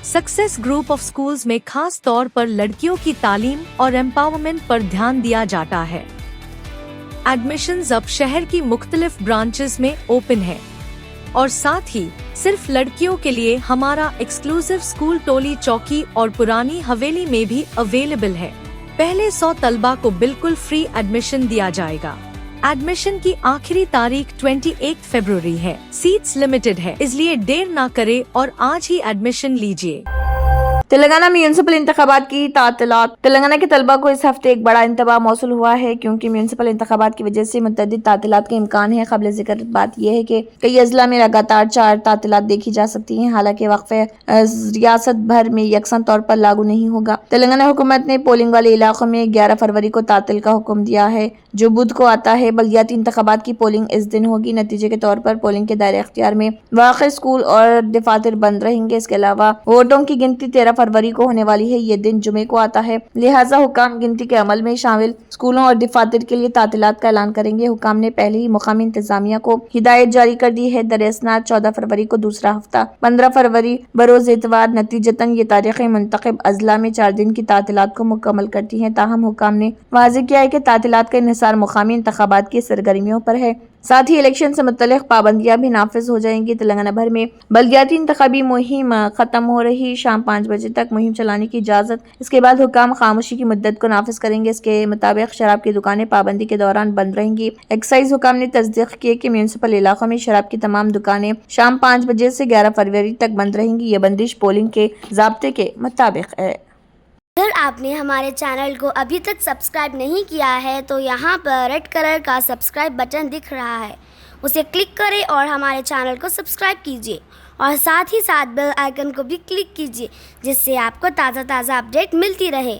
Success group of schools में खास तौर पर लड़कियों की तालीम और एम्पावरमेंट पर ध्यान दिया जाता है। एडमिशंस अब शहर की मुख्तलिफ ब्रांचेस में ओपन है और साथ ही सिर्फ लड़कियों के लिए हमारा एक्सक्लूसिव स्कूल टोली चौकी और पुरानी हवेली में भी अवेलेबल है। पहले 100 तलबा को बिल्कुल फ्री एडमिशन दिया जाएगा। एडमिशन की आखिरी तारीख 28 फरवरी है। सीट्स लिमिटेड है, इसलिए देर ना करें और आज ही एडमिशन लीजिए। तेलंगाना म्यूनसिपल इंतखाबात की तातीलात। तेलंगाना के तलबा को इस हफ्ते एक बड़ा इंतबाह मौसूल हुआ है क्योंकि म्यूनसिपल इंतखाबात की वजह से मुतअद्दिद तातीलात का इम्कान है। काबिल जिक्र बात यह है कि कई अजला में लगातार 4 तातीलात देखी जा सकती हैं। हालांकि वक्फे रियासत भर में यकसन तौर पर लागू नहीं होगा। तेलंगाना हुकूमत ने पोलिंग वाले इलाकों में 11 फरवरी को तातील का हुक्म दिया है जो बुध को आता है। बल्दियाती इंतखाबात की पोलिंग इस दिन होगी। नतीजे के तौर पर पोलिंग के दायरे इख्तियार में वाक़ई स्कूल और दफातर बंद रहेंगे। इसके अलावा वोटों की गिनती 13 फरवरी को होने वाली है। ये दिन जुमे को आता है, लिहाजा हुकाम गिनती के अमल में शामिल स्कूलों और दफातर के लिए तातीलात का ऐलान करेंगे। हुकाम ने पहले ही मुकामी इंतजामिया को हिदायत जारी कर दी है। दरअसल 14 फरवरी को दूसरा हफ्ता, 15 फरवरी बरोज इतवार। नतीजतन ये तारीखें मुंतखब अजला में 4 दिन की तातीलात को मुकम्मल करती हैं। ताहम हुकाम ने वाज़ेह किया है कि तातीलात का इन्हिसार मुकामी इंतखाबात की सरगर्मियों पर है। साथ ही इलेक्शन से मुतल्लिक पाबंदियां भी नाफिज हो जाएंगी। तेलंगाना भर में बल्दियाती इंतखाबी मुहिम खत्म हो रही। शाम 5 बजे तक मुहिम चलाने की इजाजत। इसके बाद हुकाम खामोशी की मुद्दत को नाफिज करेंगे। इसके मुताबिक शराब की दुकानें पाबंदी के दौरान बंद रहेंगी। एक्साइज हुकाम ने तस्दीक की कि म्यूनसिपल इलाकों में शराब की तमाम दुकानें शाम 5 बजे से 11 फरवरी तक बंद रहेंगी। ये बंदिश पोलिंग के ज़ाब्ते के मुताबिक है। अगर आपने हमारे चैनल को अभी तक सब्सक्राइब नहीं किया है तो यहाँ पर रेड कलर का सब्सक्राइब बटन दिख रहा है, उसे क्लिक करें और हमारे चैनल को सब्सक्राइब कीजिए और साथ ही साथ बेल आइकन को भी क्लिक कीजिए जिससे आपको ताज़ा अपडेट मिलती रहे।